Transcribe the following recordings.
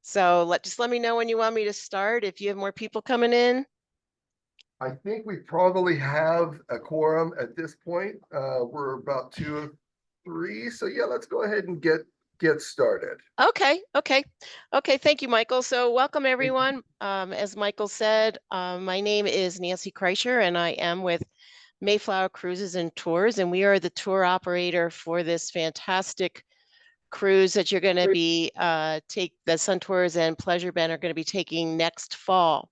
So just let me know when you want me to start. If you have more people coming in. I think we probably have a quorum at this point. We're about two of three. So yeah, let's go ahead and get started. Okay. Thank you, Michael. So welcome Thank you. everyone. As Michael said, my name is Nancy Kreischer, and I am with Mayflower Cruises and Tours, and we are the tour operator for this fantastic cruise that you're going to be the Sun Tours and Pleasure Bend are going to be taking next fall.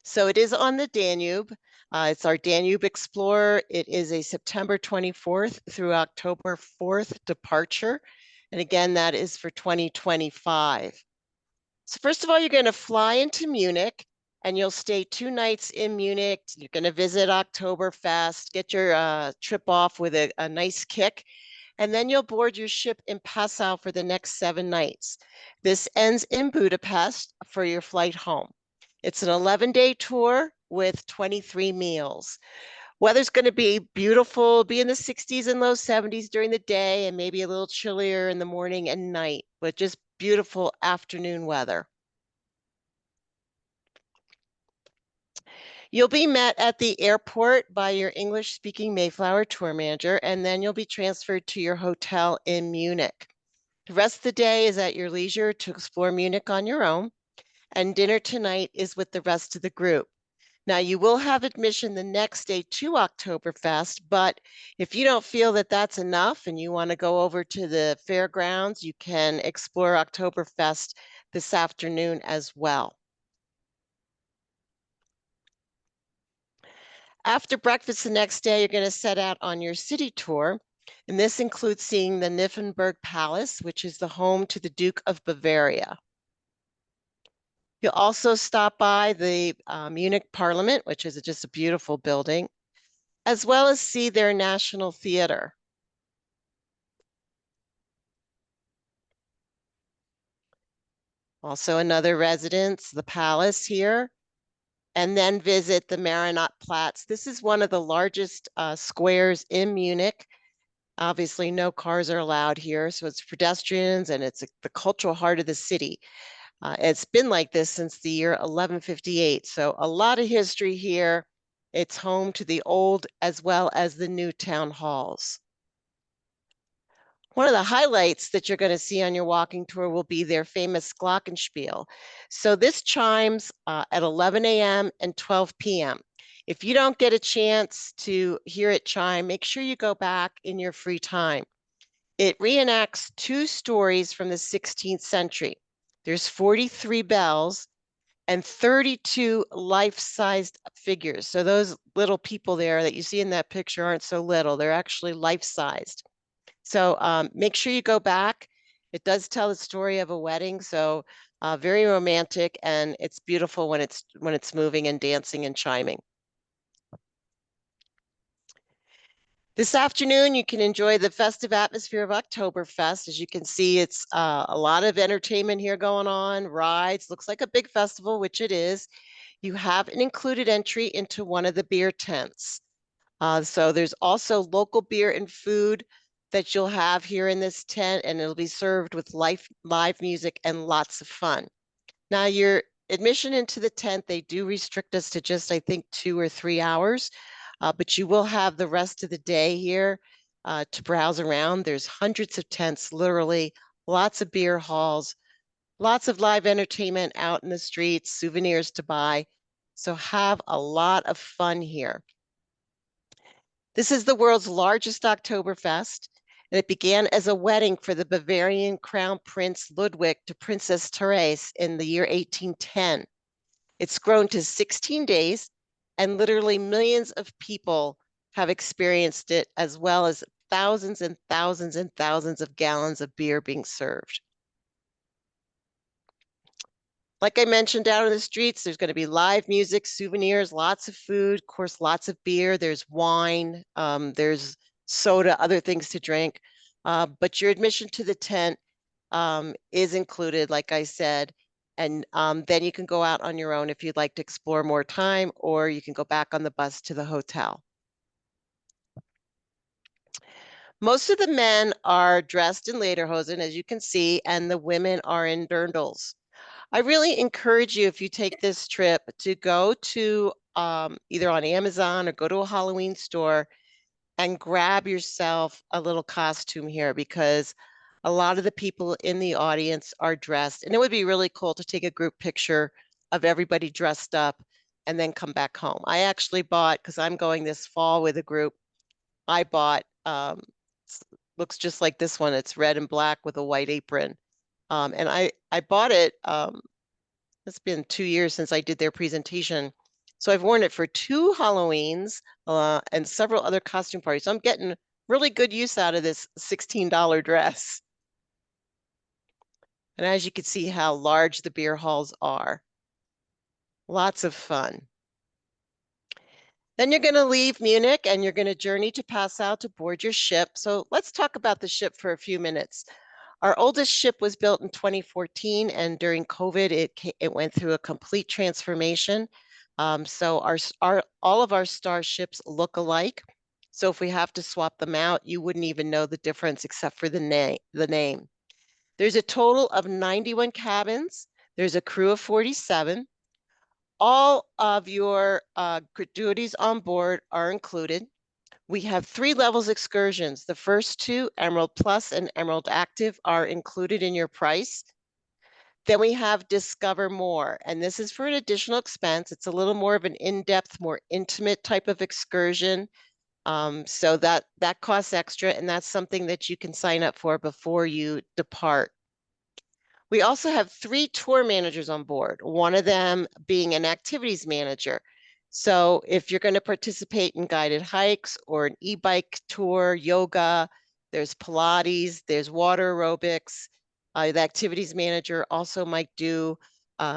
So it is on the Danube. It's our Danube Explorer. It is a September 24th through October 4th departure. And again, that is for 2025. So first of all, you're going to fly into Munich and you'll stay 2 nights in Munich. You're going to visit Oktoberfest, get your trip off with a nice kick. And then you'll board your ship in Passau for the next 7 nights. This ends in Budapest for your flight home. It's an 11-day tour with 23 meals. Weather's going to be beautiful, be in the 60s and low 70s during the day and maybe a little chillier in the morning and night, but just beautiful afternoon weather. You'll be met at the airport by your English-speaking Mayflower tour manager, and then you'll be transferred to your hotel in Munich. The rest of the day is at your leisure to explore Munich on your own, and dinner tonight is with the rest of the group. Now, you will have admission the next day to Oktoberfest, but if you don't feel that that's enough and you want to go over to the fairgrounds, you can explore Oktoberfest this afternoon as well. After breakfast the next day, you're going to set out on your city tour, and this includes seeing the Nymphenburg Palace, which is the home to the Duke of Bavaria. You'll also stop by the Munich Parliament, which is just a beautiful building, as well as see their National Theater. Also another residence, the palace here, and then visit the Marienplatz. This is one of the largest squares in Munich. Obviously, no cars are allowed here, so it's pedestrians and it's the cultural heart of the city. It's been like this since the year 1158, so a lot of history here. It's home to the old as well as the new town halls. One of the highlights that you're going to see on your walking tour will be their famous glockenspiel. So this chimes at 11 a.m. and 12 p.m. If you don't get a chance to hear it chime, make sure you go back in your free time. It reenacts 2 stories from the 16th century. There's 43 bells and 32 life-sized figures. So those little people there that you see in that picture aren't so little. They're actually life-sized. So make sure you go back. It does tell the story of a wedding, so very romantic, and it's beautiful when it's moving and dancing and chiming. This afternoon, you can enjoy the festive atmosphere of Oktoberfest. As you can see, it's a lot of entertainment here going on, rides, looks like a big festival, which it is. You have an included entry into one of the beer tents. So there's also local beer and food that you'll have here in this tent, and it'll be served with live music and lots of fun. Now, your admission into the tent, they do restrict us to just, I think, 2 or 3 hours, but you will have the rest of the day here to browse around. There's hundreds of tents, literally, lots of beer halls, lots of live entertainment out in the streets, souvenirs to buy. So have a lot of fun here. This is the world's largest Oktoberfest, and it began as a wedding for the Bavarian Crown Prince Ludwig to Princess Therese in the year 1810. It's grown to 16 days, and literally millions of people have experienced it, as well as thousands and thousands and thousands of gallons of beer being served. Like I mentioned, down in the streets, there's going to be live music, souvenirs, lots of food, of course, lots of beer. There's wine, there's soda, other things to drink. But your admission to the tent is included, like I said. And then you can go out on your own if you'd like to explore more time, or you can go back on the bus to the hotel. Most of the men are dressed in lederhosen, as you can see, and the women are in dirndls. I really encourage you, if you take this trip, to go to either on Amazon or go to a Halloween store and grab yourself a little costume here, because a lot of the people in the audience are dressed, and it would be really cool to take a group picture of everybody dressed up and then come back home. I actually bought, because I'm going this fall with a group, I bought looks just like this one. It's red and black with a white apron. And I bought it, it's been 2 years since I did their presentation. So I've worn it for 2 Halloweens and several other costume parties. So I'm getting really good use out of this $16 dress. And as you can see how large the beer halls are. Lots of fun. Then you're going to leave Munich and you're going to journey to Passau to board your ship. So let's talk about the ship for a few minutes. Our oldest ship was built in 2014, and during COVID, it went through a complete transformation. So all of our starships look alike. So if we have to swap them out, you wouldn't even know the difference except for the name. There's a total of 91 cabins. There's a crew of 47. All of your gratuities on board are included. We have 3 levels excursions. The first 2, Emerald Plus and Emerald Active, are included in your price. Then we have Discover More, and this is for an additional expense. It's a little more of an in-depth, more intimate type of excursion. So that costs extra, and that's something that you can sign up for before you depart. We also have 3 tour managers on board, one of them being an activities manager. So if you're going to participate in guided hikes or an e-bike tour, yoga, there's Pilates, there's water aerobics. The activities manager also might do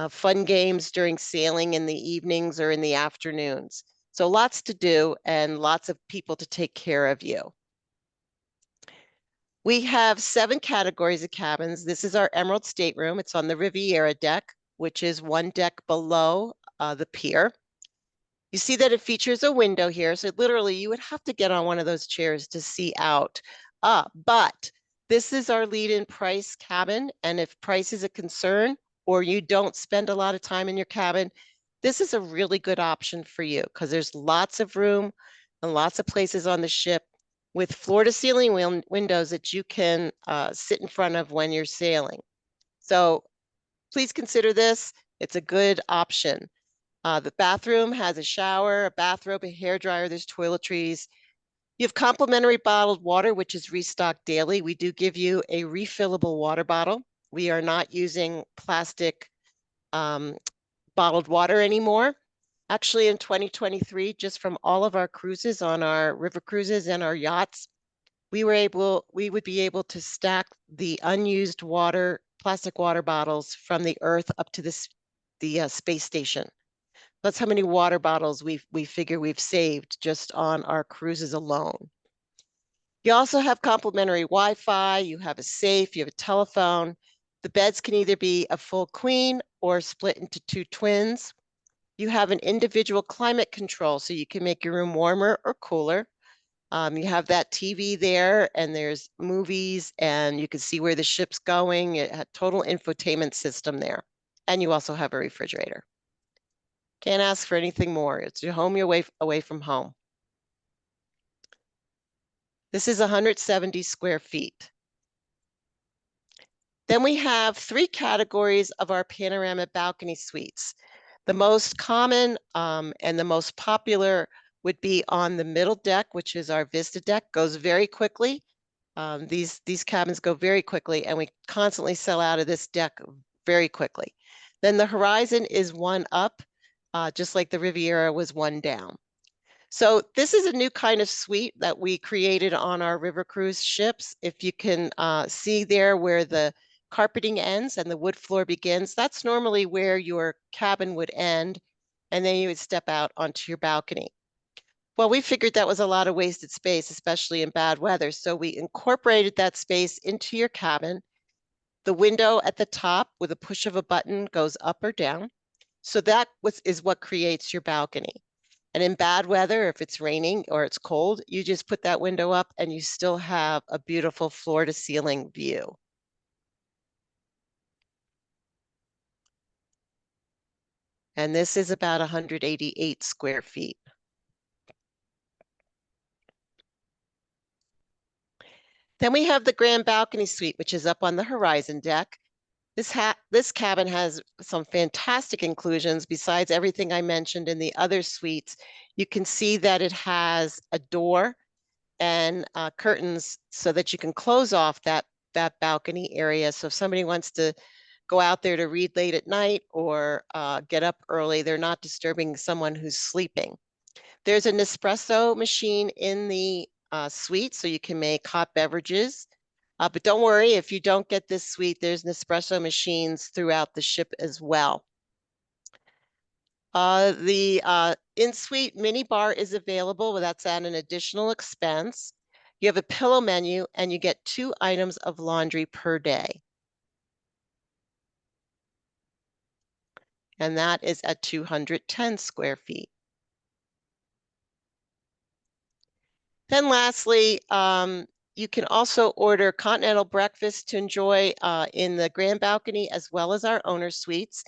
fun games during sailing in the evenings or in the afternoons. So lots to do and lots of people to take care of you. We have 7 categories of cabins. This is our Emerald Stateroom. It's on the Riviera deck, which is one deck below the pier. You see that it features a window here. So literally you would have to get on one of those chairs to see out. But this is our lead-in price cabin. And if price is a concern or you don't spend a lot of time in your cabin, this is a really good option for you because there's lots of room and lots of places on the ship with floor-to-ceiling windows that you can sit in front of when you're sailing. So please consider this. It's a good option. The bathroom has a shower, a bathrobe, a hairdryer, there's toiletries. You have complimentary bottled water, which is restocked daily. We do give you a refillable water bottle. We are not using plastic bottled water anymore. Actually, in 2023, just from all of our cruises on our river cruises and our yachts, we would be able to stack the unused plastic water bottles from the Earth up to the space station. That's how many water bottles we figure we've saved just on our cruises alone. You also have complimentary Wi-Fi, you have a safe, you have a telephone. The beds can either be a full queen or split into 2 twins. You have an individual climate control, so you can make your room warmer or cooler. You have that TV there, and there's movies, and you can see where the ship's going. It had total infotainment system there. And you also have a refrigerator. Can't ask for anything more. It's your home, you're away from home. This is 170 square feet. Then we have 3 categories of our panorama balcony suites. The most common and the most popular would be on the middle deck, which is our Vista deck. Goes very quickly. These cabins go very quickly, and we constantly sell out of this deck very quickly. Then the Horizon is one up, just like the Riviera was one down. So this is a new kind of suite that we created on our river cruise ships. If you can see there where the carpeting ends and the wood floor begins, that's normally where your cabin would end, and then you would step out onto your balcony. Well, we figured that was a lot of wasted space, especially in bad weather. So we incorporated that space into your cabin. The window at the top with a push of a button goes up or down. So that is what creates your balcony. And in bad weather, if it's raining or it's cold, you just put that window up and you still have a beautiful floor to ceiling view. And this is about 188 square feet. Then we have the grand balcony suite, which is up on the horizon deck. This cabin has some fantastic inclusions besides everything I mentioned in the other suites. You can see that it has a door and curtains so that you can close off that balcony area. So if somebody wants to go out there to read late at night or get up early, they're not disturbing someone who's sleeping. There's an espresso machine in the suite, so you can make hot beverages. But don't worry, if you don't get this suite, there's Nespresso machines throughout the ship as well. The in-suite mini bar is available, but that's at an additional expense. You have a pillow menu and you get 2 items of laundry per day. And that is at 210 square feet. Then lastly, you can also order continental breakfast to enjoy in the grand balcony as well as our owner suites.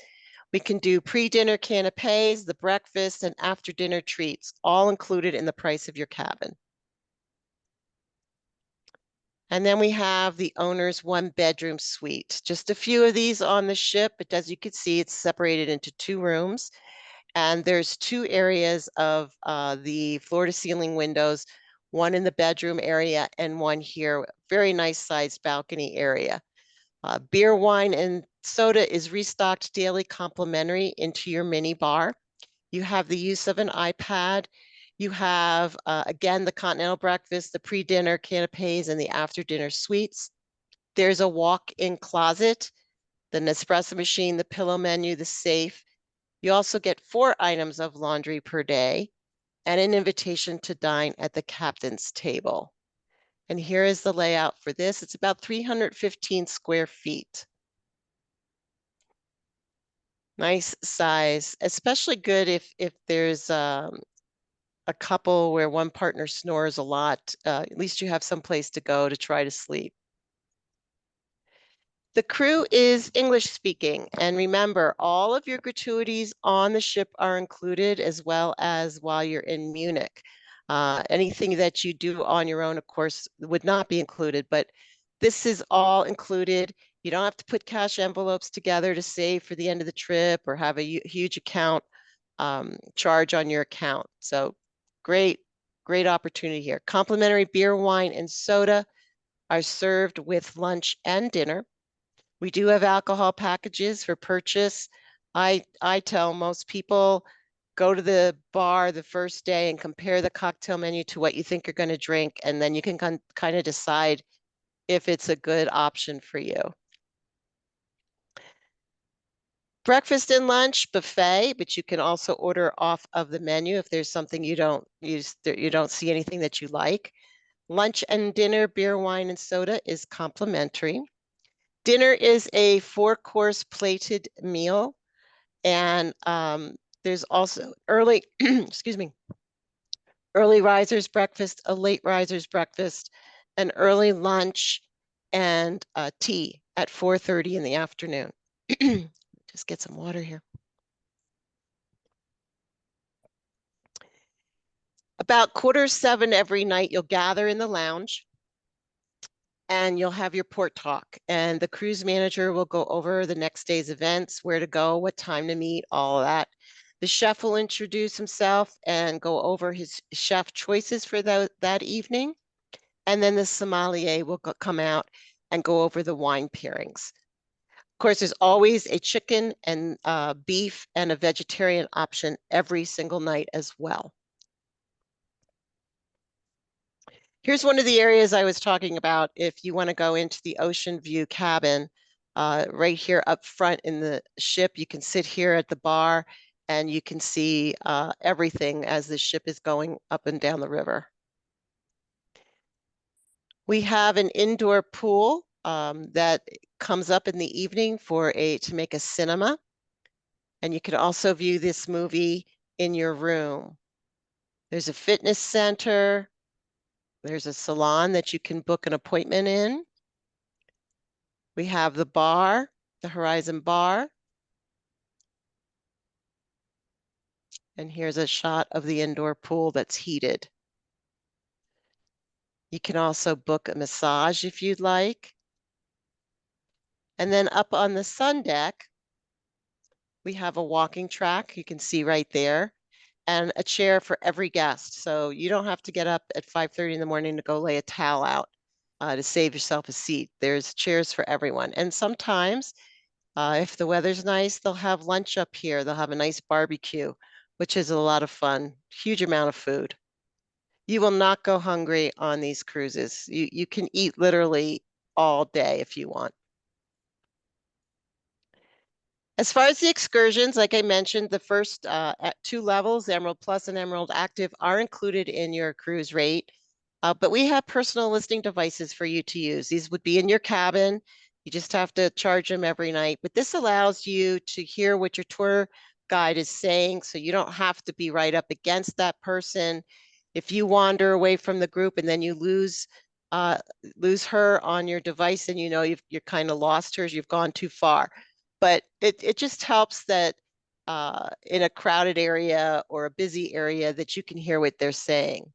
We can do pre-dinner canapes, the breakfast, and after-dinner treats, all included in the price of your cabin. And then we have the owner's 1-bedroom suite. Just a few of these on the ship, but as you can see, it's separated into 2 rooms. And there's 2 areas of the floor-to-ceiling windows, one in the bedroom area and one here, very nice sized balcony area. Beer, wine, and soda is restocked daily complimentary into your mini bar. You have the use of an iPad. You have, again, the continental breakfast, the pre-dinner canapes, and the after-dinner suites. There's a walk-in closet, the Nespresso machine, the pillow menu, the safe. You also get 4 items of laundry per day and an invitation to dine at the captain's table. And here is the layout for this. It's about 315 square feet. Nice size, especially good if there's a couple where one partner snores a lot. At least you have some place to go to try to sleep. The crew is English speaking, and remember, all of your gratuities on the ship are included as well as while you're in Munich. Anything that you do on your own, of course, would not be included, but this is all included. You don't have to put cash envelopes together to save for the end of the trip or have a huge account charge on your account. So great opportunity here. Complimentary beer, wine, and soda are served with lunch and dinner. We do have alcohol packages for purchase. I tell most people, go to the bar the first day and compare the cocktail menu to what you think you're going to drink, and then you can kind of decide if it's a good option for you. Breakfast and lunch buffet, but you can also order off of the menu if there's something you don't see anything that you like. Lunch and dinner, beer, wine, and soda is complimentary. Dinner is a 4-course plated meal, and there's also early, excuse me, early risers breakfast, a late risers breakfast, an early lunch, and tea at 4:30 in the afternoon. Just get some water here. About 6:45 every night, you'll gather in the lounge and you'll have your port talk. And the cruise manager will go over the next day's events, where to go, what time to meet, all of that. The chef will introduce himself and go over his chef choices for that evening. And then the sommelier will come out and go over the wine pairings. Of course, there's always a chicken and beef and a vegetarian option every single night as well. Here's one of the areas I was talking about if you want to go into the ocean view cabin. Right here up front in the ship, you can sit here at the bar and you can see everything as the ship is going up and down the river. We have an indoor pool that comes up in the evening to make a cinema. And you can also view this movie in your room. There's a fitness center. There's a salon that you can book an appointment in. We have the bar, the Horizon Bar. And here's a shot of the indoor pool that's heated. You can also book a massage if you'd like. And then up on the sun deck, we have a walking track you can see right there and a chair for every guest. So you don't have to get up at 5:30 in the morning to go lay a towel out to save yourself a seat. There's chairs for everyone. And sometimes if the weather's nice, they'll have lunch up here. They'll have a nice barbecue, which is a lot of fun, huge amount of food. You will not go hungry on these cruises. You can eat literally all day if you want. As far as the excursions, like I mentioned, the first at 2 levels, Emerald Plus and Emerald Active, are included in your cruise rate. But we have personal listening devices for you to use. These would be in your cabin. You just have to charge them every night. But this allows you to hear what your tour guide is saying, so you don't have to be right up against that person. If you wander away from the group and then you lose her on your device, and you know you're kind of lost her, you've gone too far. But it just helps that in a crowded area or a busy area that you can hear what they're saying.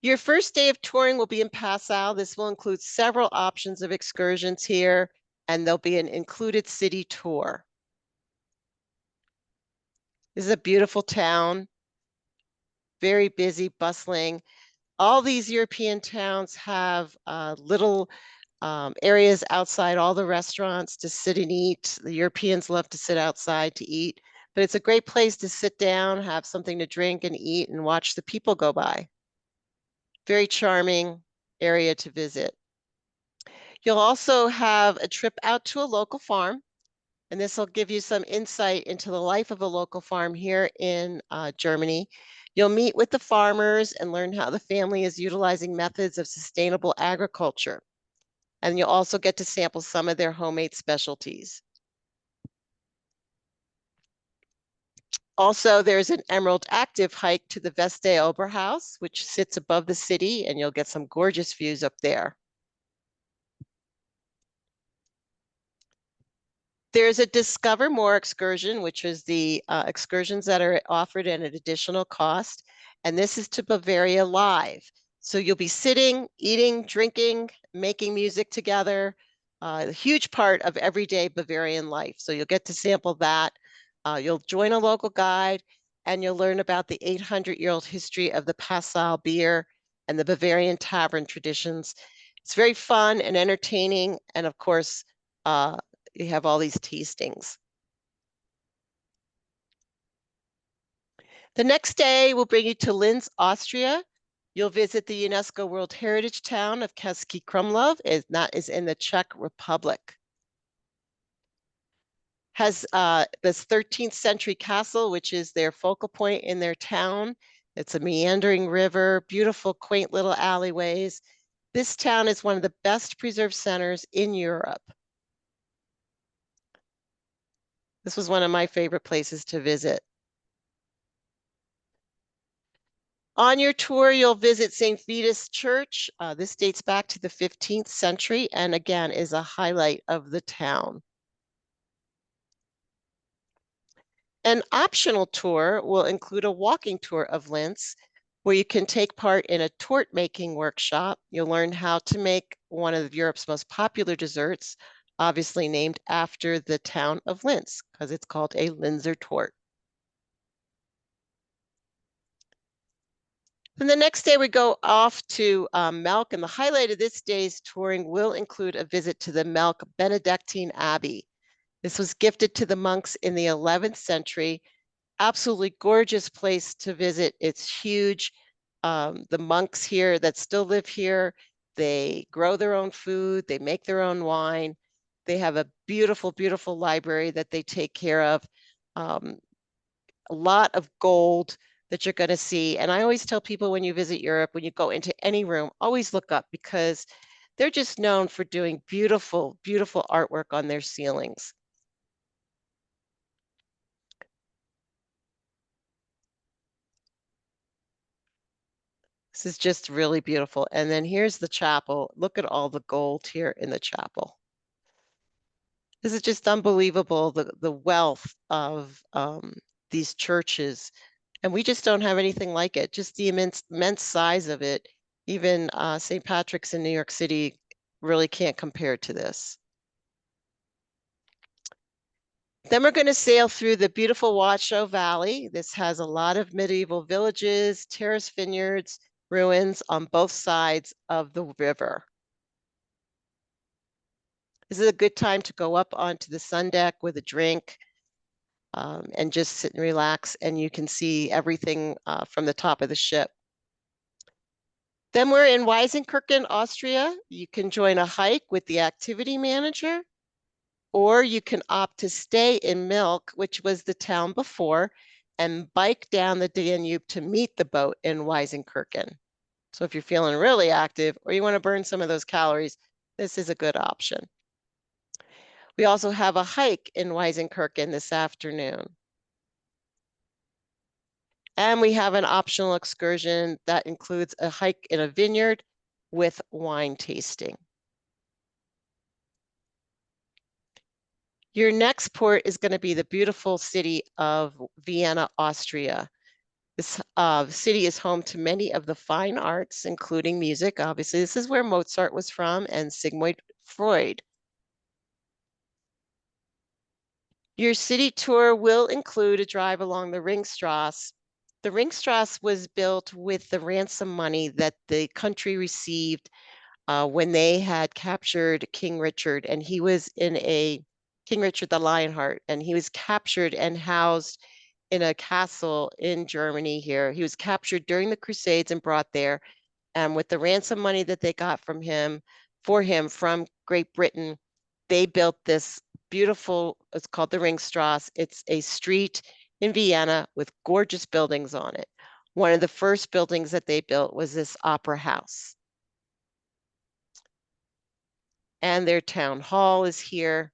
Your first day of touring will be in Passau. This will include several options of excursions here, and there'll be an included city tour. This is a beautiful town, very busy, bustling. All these European towns have little areas outside all the restaurants to sit and eat. The Europeans love to sit outside to eat, but it's a great place to sit down, have something to drink and eat, and watch the people go by. Very charming area to visit. You'll also have a trip out to a local farm, and this will give you some insight into the life of a local farm here in Germany. You'll meet with the farmers and learn how the family is utilizing methods of sustainable agriculture. And you'll also get to sample some of their homemade specialties. Also, there's an Emerald Active hike to the Veste Oberhaus, which sits above the city, and you'll get some gorgeous views up there. There's a Discover More excursion, which is the excursions that are offered at an additional cost. And this is to Bavaria Live. So you'll be sitting, eating, drinking, making music together, a huge part of everyday Bavarian life. So you'll get to sample that. You'll join a local guide, and you'll learn about the 800-year-old history of the Passau beer and the Bavarian tavern traditions. It's very fun and entertaining. And of course, you have all these tastings. The next day will bring you to Linz, Austria. You'll visit the UNESCO World Heritage Town of Český Krumlov, and that is in the Czech Republic. Has this 13th century castle, which is their focal point in their town. It's a meandering river, beautiful, quaint little alleyways. This town is one of the best preserved centers in Europe. This was one of my favorite places to visit. On your tour, you'll visit St. Vitus Church. This dates back to the 15th century and again is a highlight of the town. An optional tour will include a walking tour of Linz, where you can take part in a torte making workshop. You'll learn how to make one of Europe's most popular desserts, obviously named after the town of Linz, because it's called a Linzer torte. Then the next day we go off to Melk, and the highlight of this day's touring will include a visit to the Melk Benedictine Abbey. This was gifted to the monks in the 11th century. Absolutely gorgeous place to visit. It's huge. The monks here that still live here, they grow their own food, they make their own wine. They have a beautiful, beautiful library that they take care of. A lot of gold that you're going to see. And I always tell people when you visit Europe, when you go into any room, always look up because they're just known for doing beautiful, beautiful artwork on their ceilings. This is just really beautiful. And then here's the chapel. Look at all the gold here in the chapel. This is just unbelievable, the wealth of these churches. And we just don't have anything like it, just the immense size of it. Even St. Patrick's in New York City really can't compare to this. Then we're going to sail through the beautiful Washoe Valley. This has a lot of medieval villages, terrace vineyards, ruins on both sides of the river. This is a good time to go up onto the sun deck with a drink and just sit and relax, and you can see everything from the top of the ship. Then we're in Weisenkirchen, Austria. You can join a hike with the activity manager, or you can opt to stay in Milk, which was the town before, and bike down the Danube to meet the boat in Weisenkirchen. So if you're feeling really active or you want to burn some of those calories, this is a good option. We also have a hike in Weisenkirchen this afternoon. And we have an optional excursion that includes a hike in a vineyard with wine tasting. Your next port is going to be the beautiful city of Vienna, Austria. This city is home to many of the fine arts, including music. Obviously, this is where Mozart was from and Sigmund Freud. Your city tour will include a drive along the Ringstrasse. The Ringstrasse was built with the ransom money that the country received when they had captured King Richard, and he was in a King Richard the Lionheart, and he was captured and housed in a castle in Germany here. He was captured during the Crusades and brought there. And with the ransom money that they got from him, for him from Great Britain, they built this beautiful, it's called the Ringstrasse. It's a street in Vienna with gorgeous buildings on it. One of the first buildings that they built was this opera house. And their town hall is here.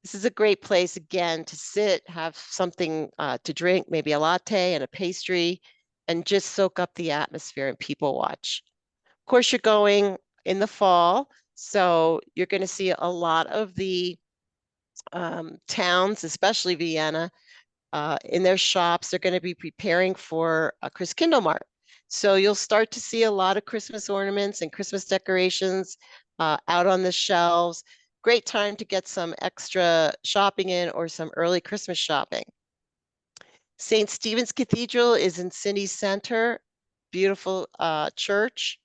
This is a great place, again, to sit, have something to drink, maybe a latte and a pastry, and just soak up the atmosphere and people watch. Of course, you're going in the fall, so you're going to see a lot of the towns, especially Vienna, in their shops. They're going to be preparing for a Christkindlmarkt. So you'll start to see a lot of Christmas ornaments and Christmas decorations out on the shelves. Great time to get some extra shopping in or some early Christmas shopping. St. Stephen's Cathedral is in city center, beautiful church.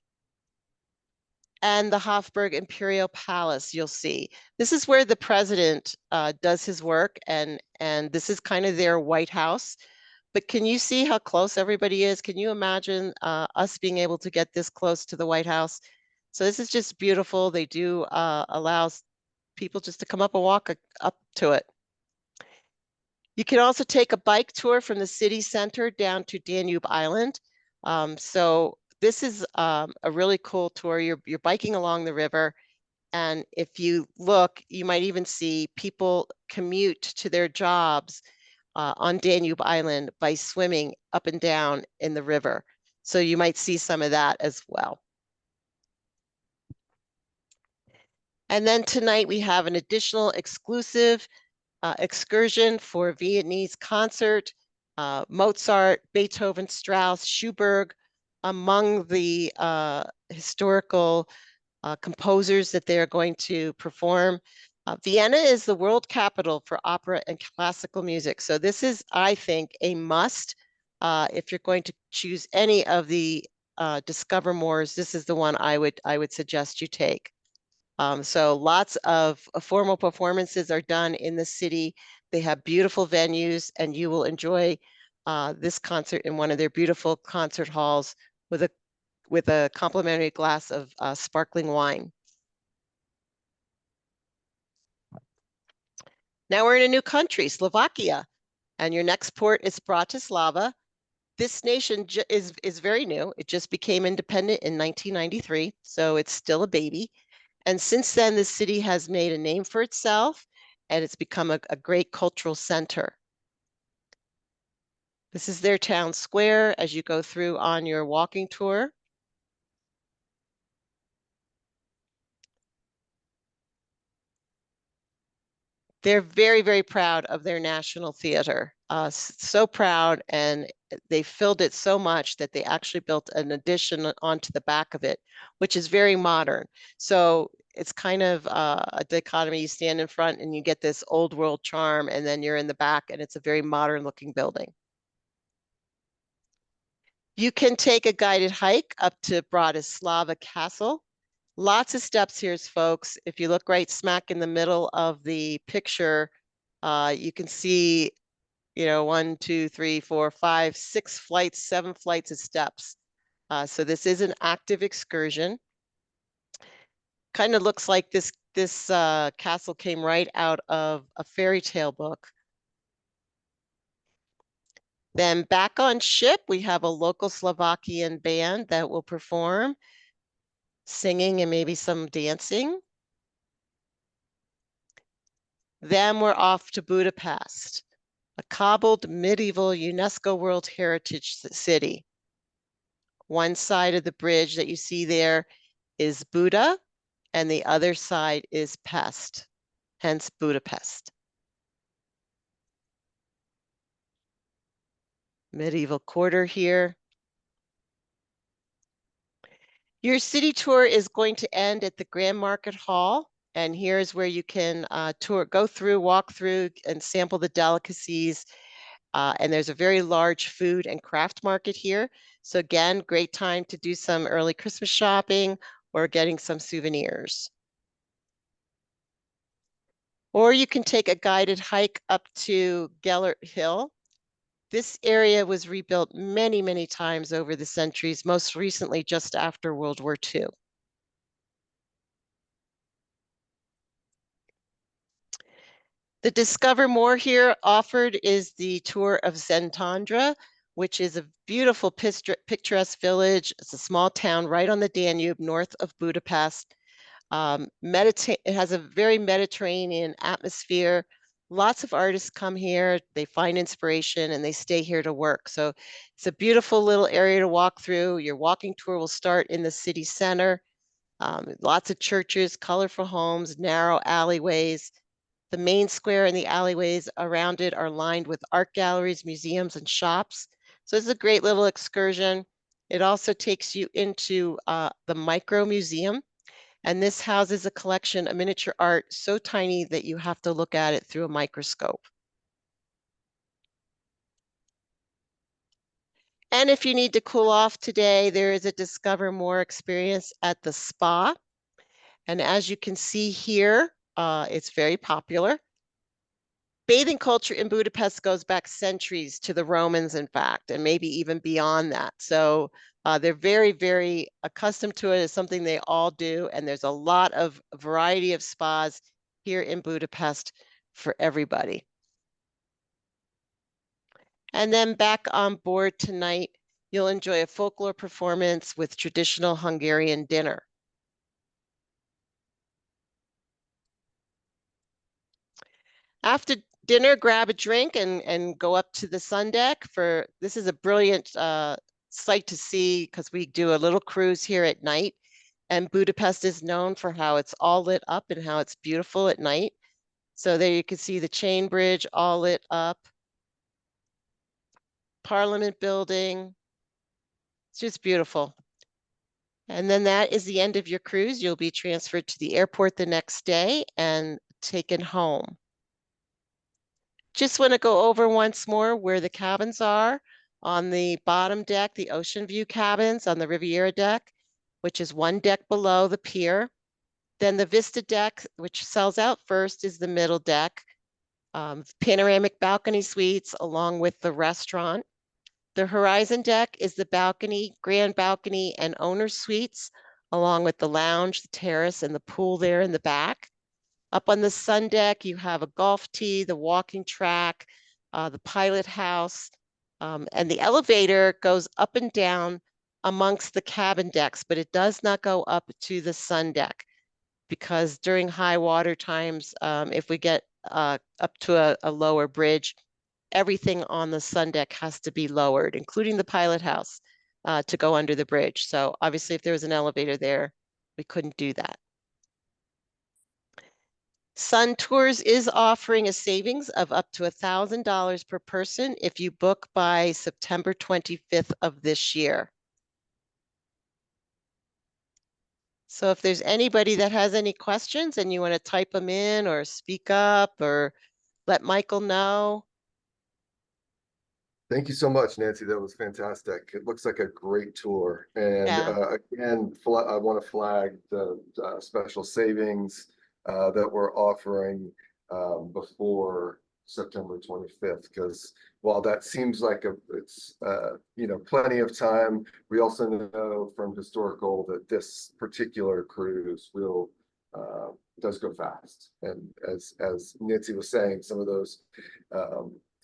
And the Hofburg Imperial Palace, you'll see. This is where the president does his work, and this is kind of their White House. But can you see how close everybody is? Can you imagine us being able to get this close to the White House? So this is just beautiful. They do allow people just to come up and walk up to it. You can also take a bike tour from the city center down to Danube Island. So this is a really cool tour. You're biking along the river. And if you look, you might even see people commute to their jobs on Danube Island by swimming up and down in the river. So you might see some of that as well. And then tonight we have an additional exclusive excursion for Viennese concert, Mozart, Beethoven, Strauss, Schubert, among the historical composers that they are going to perform. Vienna is the world capital for opera and classical music. So this is, I think, a must. If you're going to choose any of the Discover Mores, this is the one I would suggest you take. So lots of formal performances are done in the city. They have beautiful venues, and you will enjoy this concert in one of their beautiful concert halls with a complimentary glass of sparkling wine. Now we're in a new country, Slovakia, and your next port is Bratislava. This nation is very new. It just became independent in 1993, so it's still a baby. And since then, the city has made a name for itself, and it's become a great cultural center. This is their town square as you go through on your walking tour. They're very, very proud of their National Theater. So proud, and they filled it so much that they actually built an addition onto the back of it, which is very modern. So it's kind of a dichotomy. You stand in front and you get this old world charm, and then you're in the back, and it's a very modern looking building. You can take a guided hike up to Bratislava Castle. Lots of steps here, folks. If you look right smack in the middle of the picture, you can see, you know, 1, 2, 3, 4, 5, 6 flights, 7 flights of steps. So this is an active excursion. Kind of looks like this castle came right out of a fairy tale book. Then back on ship, we have a local Slovakian band that will perform singing and maybe some dancing. Then we're off to Budapest, a cobbled medieval UNESCO World Heritage City. One side of the bridge that you see there is Buda, and the other side is Pest, hence Budapest. Medieval quarter here. Your city tour is going to end at the Grand Market Hall, and here's where you can go through, walk through, and sample the delicacies. And there's a very large food and craft market here. So again, great time to do some early Christmas shopping or getting some souvenirs. Or you can take a guided hike up to Gellert Hill. This area was rebuilt many, many times over the centuries, most recently just after World War II. The Discover More here offered is the tour of Szentendre, which is a beautiful picturesque village. It's a small town right on the Danube, north of Budapest. It has a very Mediterranean atmosphere. Lots of artists come here, they find inspiration, and they stay here to work. So it's a beautiful little area to walk through. Your walking tour will start in the city center. Lots of churches, colorful homes, narrow alleyways. The main square and the alleyways around it are lined with art galleries, museums, and shops. So it's a great little excursion. It also takes you into the Micro Museum, and this houses a collection of miniature art so tiny that you have to look at it through a microscope. And if you need to cool off today, there is a Discover More experience at the spa. And as you can see here, it's very popular. Bathing culture in Budapest goes back centuries to the Romans, in fact, and maybe even beyond that. So they're very, very accustomed to it. It's something they all do. And there's a lot of variety of spas here in Budapest for everybody. And then back on board tonight, you'll enjoy a folklore performance with traditional Hungarian dinner. After dinner, grab a drink and go up to the sun deck for, this is a brilliant sight to see because we do a little cruise here at night. And Budapest is known for how it's all lit up and how it's beautiful at night. So there you can see the chain bridge all lit up. Parliament building. It's just beautiful. And then that is the end of your cruise. You'll be transferred to the airport the next day and taken home. Just want to go over once more where the cabins are. On the bottom deck, the ocean view cabins on the Riviera deck, which is one deck below the pier. Then the Vista deck, which sells out first, is the middle deck. Panoramic balcony suites along with the restaurant. The Horizon deck is the balcony, grand balcony, and owner suites, along with the lounge, the terrace, and the pool there in the back. Up on the sun deck, you have a golf tee, the walking track, the pilot house, and the elevator goes up and down amongst the cabin decks, but it does not go up to the sun deck because during high water times, if we get up to a lower bridge, everything on the sun deck has to be lowered, including the pilot house, to go under the bridge. So obviously, if there was an elevator there, we couldn't do that. Sun Tours is offering a savings of up to $1,000 per person if you book by September 25th of this year. So if there's anybody that has any questions and you want to type them in or speak up or let Michael know. Thank you so much, Nancy. That was fantastic. It looks like a great tour. And Yeah. again, I want to flag the special savings that we're offering before September 25th, because while that seems like it's plenty of time, we also know from historical that this particular cruise does go fast. And as Nancy was saying, some of those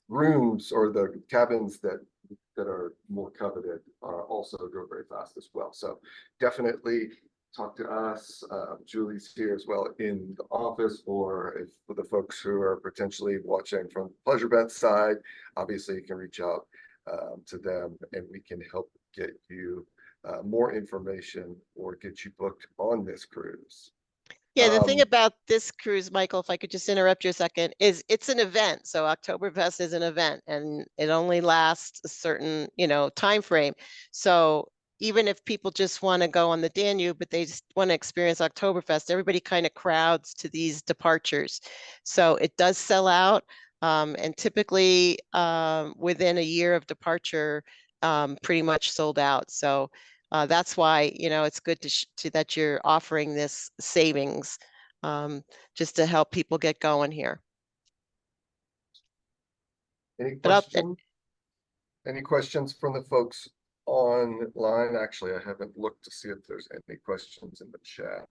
rooms or the cabins that are more coveted also go very fast as well. So definitely talk to us. Julie's here as well in the office, or if for the folks who are potentially watching from Pleasure Bent side, obviously you can reach out to them and we can help get you more information or get you booked on this cruise. Yeah, the thing about this cruise, Michael, if I could just interrupt you a second, is it's an event. So Oktoberfest is an event and it only lasts a certain, time frame. So even if people just want to go on the Danube, but they just want to experience Oktoberfest, everybody kind of crowds to these departures. So it does sell out. And typically within a year of departure, pretty much sold out. So that's why, it's good to that you're offering this savings just to help people get going here. Any But questions? Any questions from the folks online? Actually, I haven't looked to see if there's any questions in the chat.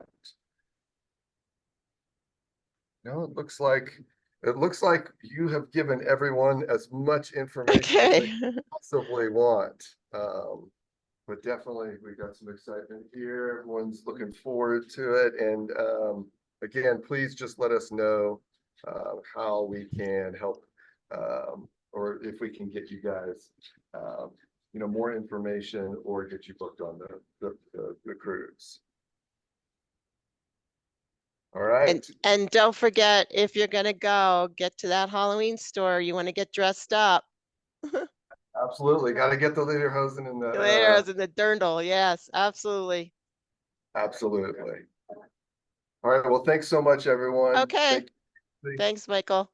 No, it looks like you have given everyone as much information as they okay. possibly want. But definitely we got some excitement here. Everyone's looking forward to it. And again, please just let us know how we can help or if we can get you guys more information or get you booked on the cruise. All right. And don't forget, if you're gonna go, get to that Halloween store. You want to get dressed up. Absolutely. Got to get the lederhosen in Later, I the was in the dirndl. Yes, absolutely. absolutely. All right. Well, thanks so much, everyone. Okay. Thank you. Thanks, Michael.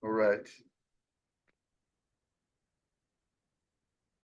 All right.